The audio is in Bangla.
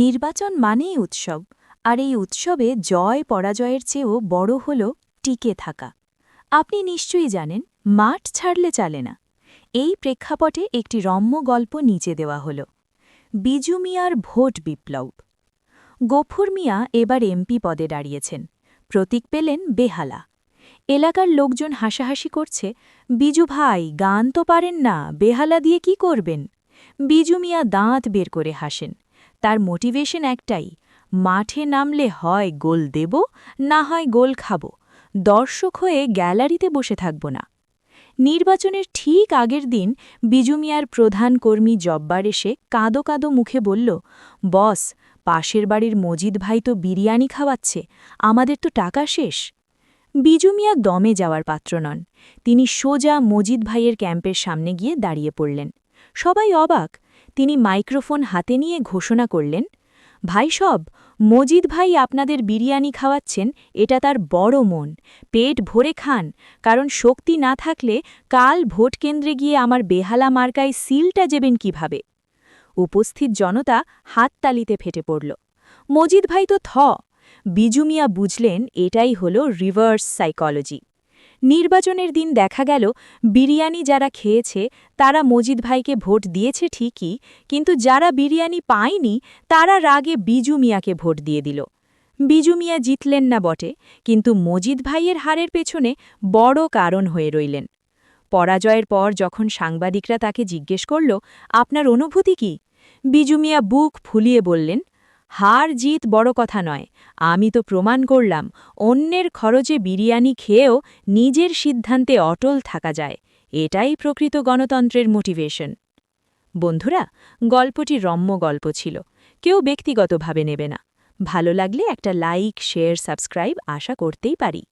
নির্বাচন মানেই উৎসব, আর এই উৎসবে জয় পরাজয়ের চেয়েও বড় হল টিকে থাকা। আপনি নিশ্চয়ই জানেন, মাঠ ছাড়লে চলে না। এই প্রেক্ষাপটে একটি রম্য গল্প নিচে দেওয়া হল। বিজু মিয়ার ভোট বিপ্লব। গফুর মিয়া এবার এমপি পদে দাঁড়িয়েছেন। প্রতীক পেলেন বেহালা। এলাকার লোকজন হাসাহাসি করছে, বিজু ভাই গান তো পারেন না, বেহালা দিয়ে কি করবেন? বিজু মিয়া দাঁত বের করে হাসেন। তার মোটিভেশন একটাই, মাঠে নামলে হয় গোল দেব, না হয় গোল খাব। দর্শক হয়ে গ্যালারিতে বসে থাকব না। নির্বাচনের ঠিক আগের দিন বিজু মিয়ার প্রধান কর্মী জব্বার এসে কাঁদো কাঁদো মুখে বলল, বস, পাশের বাড়ির মজিদ ভাই তো বিরিয়ানি খাওয়াচ্ছে, আমাদের তো টাকা শেষ। বিজু মিয়া দমে যাওয়ার পাত্র নন। তিনি সোজা মজিদ ভাইয়ের ক্যাম্পের সামনে গিয়ে দাঁড়িয়ে পড়লেন। সবাই অবাক। তিনি মাইক্রোফোন হাতে নিয়ে ঘোষণা করলেন, ভাই সব, মজিদ ভাই আপনাদের বিরিয়ানি খাওয়াচ্ছেন, এটা তার বড় মন। পেট ভরে খান, কারণ শক্তি না থাকলে কাল ভোট কেন্দ্রে গিয়ে আমার বেহালা মার্কায় সিলটা যেবেন কিভাবে। উপস্থিত জনতা হাততালিতে ফেটে পড়ল। মজিদ ভাই তো বিজু মিয়া বুঝলেন এটাই হল রিভার্স সাইকোলজি। নির্বাচনের দিন দেখা গেল, বিরিয়ানি যারা খেয়েছে তারা মজিদ ভাইকে ভোট দিয়েছে ঠিকই, কিন্তু যারা বিরিয়ানি পায়নি তারা রাগে বিজু মিয়াকে ভোট দিয়ে দিল। বিজু মিয়া জিতলেন না বটে, কিন্তু মজিদ ভাইয়ের হারের পেছনে বড় কারণ হয়ে রইলেন। পরাজয়ের পর যখন সাংবাদিকরা তাকে জিজ্ঞেস করল, আপনার অনুভূতি কি? বিজু মিয়া বুক ফুলিয়ে বললেন, হার জিত বড় কথা নয়, আমি তো প্রমাণ করলাম অন্যের খরচে বিরিয়ানি খেয়েও নিজের সিদ্ধান্তে অটল থাকা যায়। এটাই প্রকৃত গণতন্ত্রের মোটিভেশন। বন্ধুরা, গল্পটি রম্য গল্প ছিল, কেউ ব্যক্তিগতভাবে নেবে না। ভালো লাগলে একটা লাইক, শেয়ার, সাবস্ক্রাইব আশা করতেই পারি।